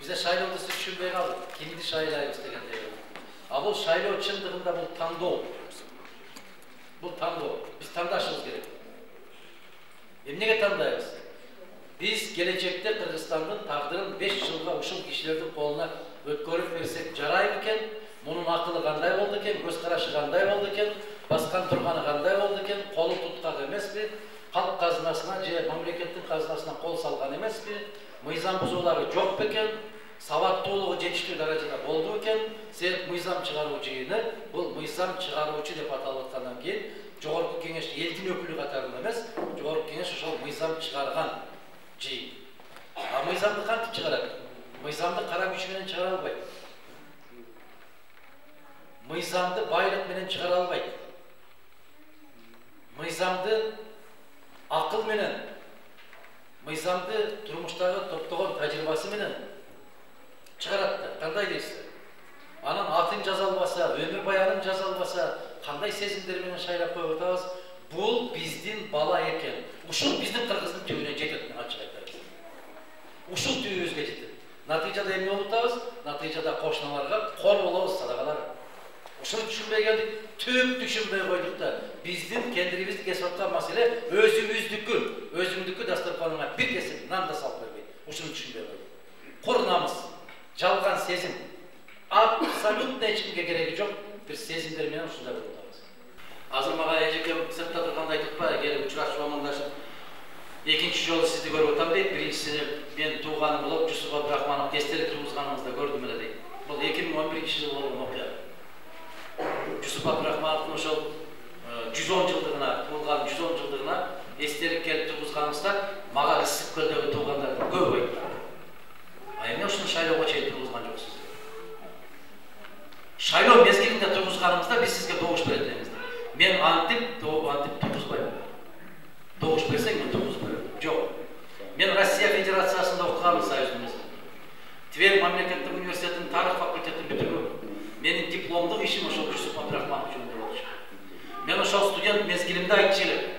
Bize şaylaudu düşünmeye kaldık. Kimdi şaylayımız degenleri. Ama bu şaylau çındığında bu tandoo. Bu tandoo. Biz tandaşımız gerek. Nege tandayız? Biz gelecekte Kırgızistan'ın takdırın 5 yılga uşul kişilerдің koluna ötkörüp versek jarayып eкен, bunun akılı kanday oldu eken, göz karaşı kanday oldu eken, baskan turganı kanday oldu eken, kolu tutkak emes mi? Halk kazınasına, memleketin kazınasına kol salgan emes mi? Mıyzam buzuları çok beken, savattуулuğu жетиштүү darajada boldu eken, sen mıyzam çıgaruucuyunu, bu mıyzam çıgaruucu dep atalып atkandan keyin, Жогорку Кеңеш элдин өкүлү катарында эмес, Жогорку Кеңеш ошол мыйзам чыгарган жыйын. А мыйзамды кантип чыгарат? Мыйзамды кара күч менен чыгара албайт. Мыйзамды байлык менен чыгара албайт. Мыйзамды акыл менен, мыйзамды турмуштагы топтогон тажрыйбасы менен чыгарат да. Кандай дейсиз? Анан атын жаза албаса, өмүр баянын жаза албаса, кандай сезимдер менен шайлап коюп атабыз? Бул биздин бала экен. Ушул биздин кыргыздын түбүнө жетет, мен ачык айтайын. Ушул түбүбүзгө жетет. Натыйжада эмне болуп атабыз? Натыйжада кошуналарга кор болобуз, садакалар. Ушуну түшүнбөй келдик, түп түшүнбөй койдук да. Биздин кендирибизди кесип аткан маселе өзүңдүкү дастарканыңа бир кесип нан да салып бербей. Ушуну түшүнбөй койдук. Кур намыс, жалган сезим. Абсолютно ешкимге кереги жок, бир сезимдер менен ушундай болуп атабыз. Азыр мага эжекем сыртта турганда айтып па, келип учурашып амандашып, экинчи жолу сизди көрүп атам дейт. Биринчисини мен тууганым болуп, Жусуп Абдрахманов эстелик тургузганыңызда көрдүм эле дейт. Бул 2011-жылы болгон окуя. Жусуп Абдрахмановдун ошол 110 жылдыгына, туулган 110 жылдыгына эстелик келип тургузганыбызда мага Ысык көлдөгү туугандардын көбү айтты. А эмне ушуну шайлоого чейин тургузган жоксуз? Шайлоо мезгилинде тургузганыбызда биз сизге добуш берет элебиз. Мен антип тургузбайм. Добуш берсең мен тургузуп берем. Жок. Мен Россия Федерациясында окугам союздун. Тверь мамлекеттик университетинин тарых факультетин бүтүргөм. Менин дипломдук ишим ошол Жусуп Абдрахманов жөнүндө болчу. Мен ошол студент мезгилимде айтчу элем.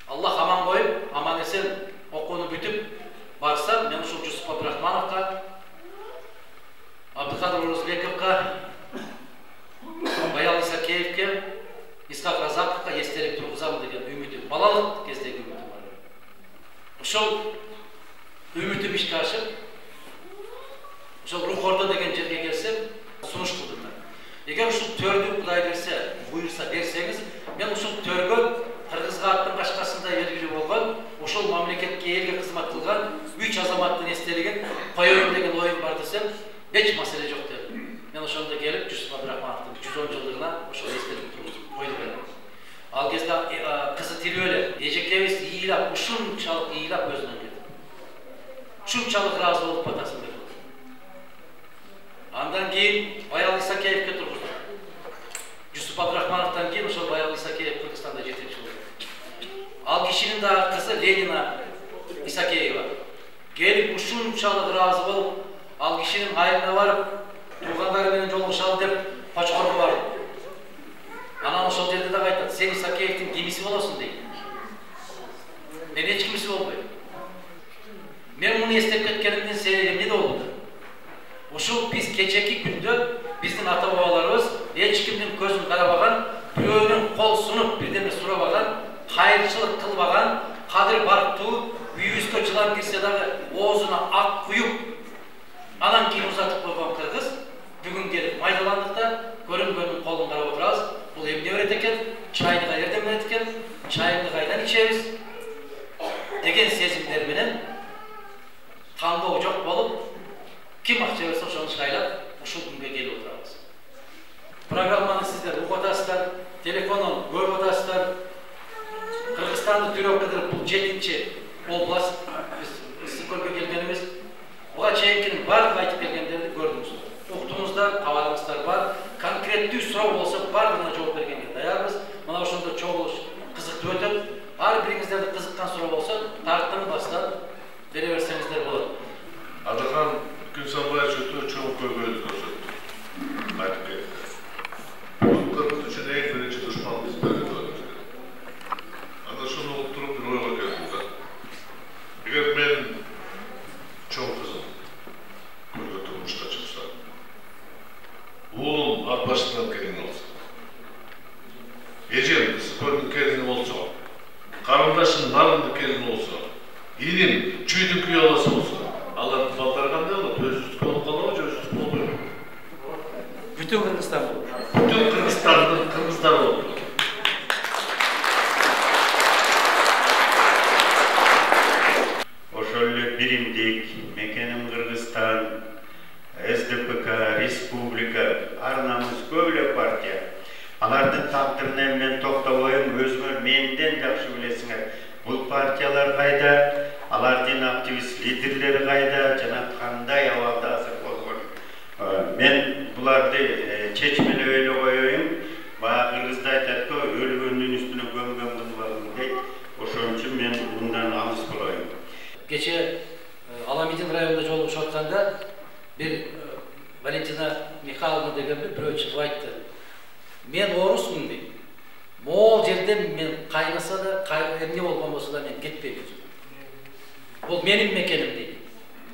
Аллах аман коюп, аман эсен окууну бүтүп барсам, мен ошол Жусуп Абдрахмановго, Абдыкадыр Орозбековго, Баял Исакеевке, Исхак Разаковго эстелик тургузам деген үмүтүм, балалык кездеги үмүтүм бар. Ошол үмүтүм ишке ашып, ошол Рухордо деген жерге келсем, сунуш кылдым мен. Эгер ушул төрдү Кудай берсе, буйрса берсеңиз, мен ушул төргө Кыргызга аттын кашкасында белгилүү болгон, ошол мамлекетке элге кызмат кылган 3 азаматтын эстелигин коёюн деген оюм бар десем, эч маселе жок деп. Мен ошондо келип Жусуп Абдрахмановдун 110 жылдыгына ошол эстелик тургузуп койдук эле. Ал кезде кызы тирүү эле, эжекебиз ыйлап, ушунчалык ыйлап өзүнөн кетти. Ушунчалык ыраазы болуп атасын деп. Андан кийин Баял Исакеевке тургуздук. Жусуп Абдрахмановдон кийин ошол Баял Исакеев Кыргызстанда жетекчи болду. Ал кишинин да кызы Ленина Исакеева. Келип ушунчалык ыраазы болуп, ал кишинин айылына барып, туугандары менен жолугушалы деп Кочкорго барды. Анан ошол жерде да айтат, сен Исакеевдин кимиси болосуң дейт. Мен эч кимиси болбойм. Мен муну эстеп кеткенимдин себеби эмнеде болду? Ушул биз кечеки күндө биздин ата бабаларыбыз эч кимдин көзүн карабаган, бирөөнүн кол сунуп бирдеме сурабаган, кайрчылык кылбаган, кадыр барктуу, үйүбүзгө жылан кирсе дагы оозуна ак куюп, анан кийин узатып койгон кыргыз бүгүн келип майдаландык да көрүнгөнүн колун карап отурабыз. Бул эмне берет экен? Чайды кайерден берет экен? Чайымды кайдан ичебиз? Деген сезимдер менен тандоо жок болуп, ким акча берсе ошону шайлап, ушул күнгө келип отурабыз. Программаны сиздер угуп атасыздар, телефондон көрүп атасыздар. Кыргызстанды түрөп кыдырып, бул 7-чи область, биз Ысык көлгө келгенибиз. Буга чейинкинин баардык айтып келгендерди көрдүңүздөр. Уктуңуздар, кабарыңыздар бар. Конкреттүү суроо болсо баардыгына жооп бергенге даярбыз. Мына ошондо чогулуш кызыктуу өтөт. Ар бириңиздерди кызыккан суроо болсо, тарттын баштан бере берсеңиздер болот. Атахан Күнсанбаевич өтө чоң көйгөйлүк көрсөттү. Айтып кетти. Кыргыз үчүн эң биринчи душманыбыз Кыргыз. Анда шуну уктуруп бир ойго келдим да. Эгер мен чоң кызым başından kelin olsa. Ecel kısıkörün kelini olsa, karındaşın narındı kelin olsa, inin çüydün kıyalası olsa, Allah'ın faltları kandı olur, özüstük olup kalınca özüstük oluyor. Bütün Kırgızstan olur. Bütün Kırgızstan'ın Kırgızlar olur. Oşöyle birimdik, mekanım Kırgızstan, SDPK, Respublika, Arnamız köyle partiya. Alardın takdirine men toktavoyum, özgür menden jakşı bilesiňer. Bul partiyalar kayda, alardın aktivist liderleri kayda, jana kanday awalda hazır bolgon. Men bulardy çeçmeli öyle koyoyum. Ba Kırgızda aytat ki ölgöndün üstüne gömgöm kılmalım deyt. Oşon üçin men bundan alys bolayım. Geçe Alamedin rayonunda joluguşup atkanda bir Valentina Mikhailovna degen bir birөө çıkıp aytты. Men orusмун дейт. Moğol жерден men kaynasa da emne bolgon bolsa da men ketpeyim. Bul menin mekenim deyt.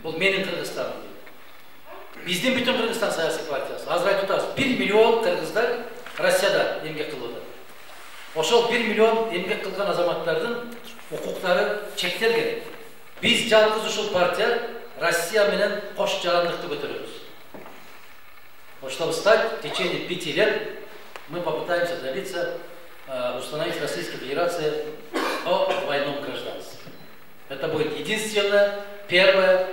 Bul menin Kırgızstaным deyt. Bizdin bütün Kırgızstan siyasi partiyası. Azır aytып атабыз. 1 milyon Kırgızlar Rossiyada emgek kılıp atar. Oşol 1 milyon emgek kılgan azamattardın hukuklары çektelgen. Biz жалгыз ушул партия Россия менен кош жарандыкты көтөрөбүз. Чтобы стать в течение 5 лет мы попытаемся добиться установить Российской Федерации о двойном гражданстве. Это будет единственная, первая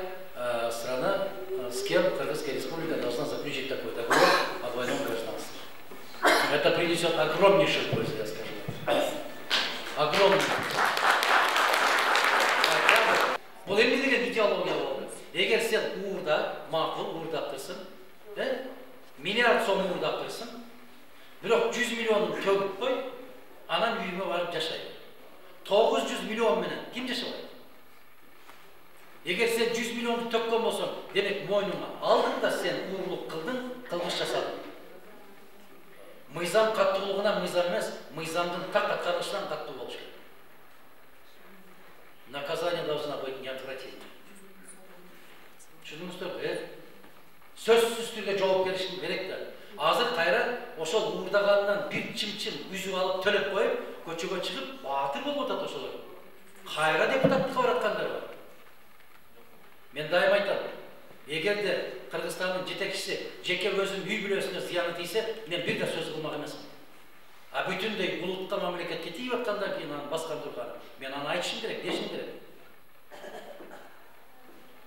страна, с кем Кыргызская Республика должна заключить такой договор о двойном гражданстве. Это принесет огромнейшую пользу, я скажу. Огромную. Бұл эмне деген идеология болду. Эгер сен уурда, макул уурдап турсуң, миллиард сом уурдап турсуң, бирок 100 миллионун төгүп кой, анан үйүмө барып жашайм. 900 миллион менен ким жашабайт? Эгер сен 100 миллионду төккөн болсоң, демек мойнуңа алдың да сен уурлук кылдың, кылмыш жасадың. Мыйзам каттуулугуна мыйзам эмес, мыйзамдын так аткарылышынан каттуу болуш керек. Наказание должно быть неотвратимым. Шунуңуздар, сөзсүз түрдө жооп беришим керек да. Азыр кайра ошол уурдаганынан бир чымчым үзүп алып төлөп коюп, көчөгө чыгып, баатыр болуп атат ошолор. Кайра депутаттыкка бараткандар бар. Мен дайым айтам, эгерде Кыргызстандын жетекчиси жеке өзүнүн үй бүлөсүнө зыяны тийсе, мен бир да сөз кылмак эмесмин. А бүтүндөй улутка мамлекетке тийип аткандан кийин аны баскан турган. Мен аны айтышым керек, дешим керек.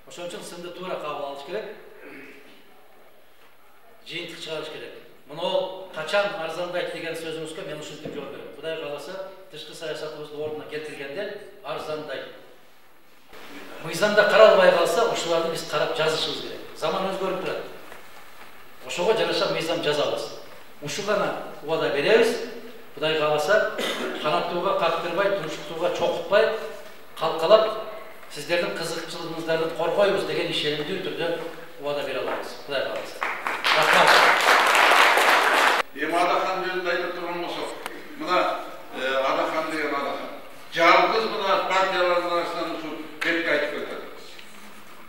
Ошон үчүн сынды туура кабыл алыш керек. Жыйынтык чыгарыш керек. Муну качан арзандайт деген сөзүңүзгө мен ушинтип жооп берем. Кудай кааласа, тышкы саясатыбызды ордуна келтиргенде арзандайт. Мыйзамда каралбай калса, ушуларды биз карап жазышыбыз керек. Заман өзгөрүп турат. Ошого жараша мыйзам жазабыз. Ушу гана убада беребиз. Кудай кааласа, канаттууга кактырбай, турушуктууга чокутпай, калкалап, сиздердин кызыкчылыгыңыздарды коргойбуз деген ишенимдүү түрдө убада бере алабыз. Кудай кааласа. Рахмат. Адахан жөнүндө айтып турган болсок, мына Адахан деген Адахан. Жалгыз мына партиялардын арасынан ушу кепке айтып кетет.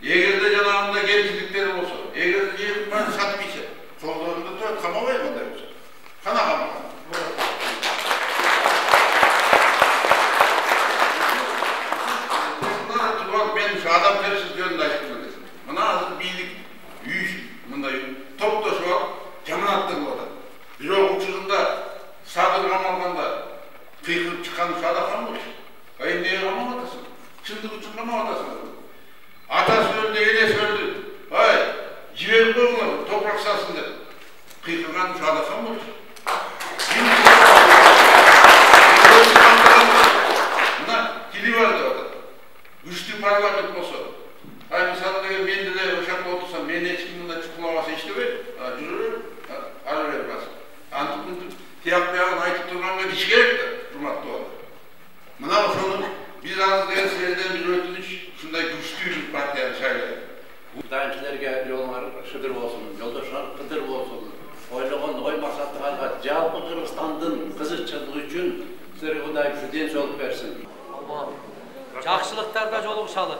Эгерде жанагында кемчиликтер болсо, эгерде жыйылып сатып ийсе, жолдорунда турат, камабай кандай болсо. Кана камаган. Адамгершілік жөнінде айтып кетесің. Мына азыр бийлик үй мындай топтошуп жаманаттыгып атат. Бирок учурунда Садыр камалганда кыйкырып чыккан Адахан болчу. Эмнеге камап атасың? Чындык үчүн камап атасың. Атасы өлдү, энеси өлдү. Жиберип койгуңар, топурак салсын деп. Кыйкырган Адахан болчу. Мына телевизор деп атат. Güçlü parlament olsa, mesela men de uşak otursam, men hiç kimden çıkılamasa işlemeyim, yürürüm, arır etmez. Antıkın tiyatlayan aytıp durmanla hiç gerek de durmakta olur. Buna şunu biz az değer seyirden bir ötülüş, şunday güçlü bir partiyanı sayılayım. Daimçilerge yollar şıdır olsun, yoldaşlar kıdır olsun. Oylağın oy maksatı halka, Jalpı Kırgızstandın kızıkçılığı üçün sizlere Kuday şüden çolup versin. Жақсылықтарда жолугушалы.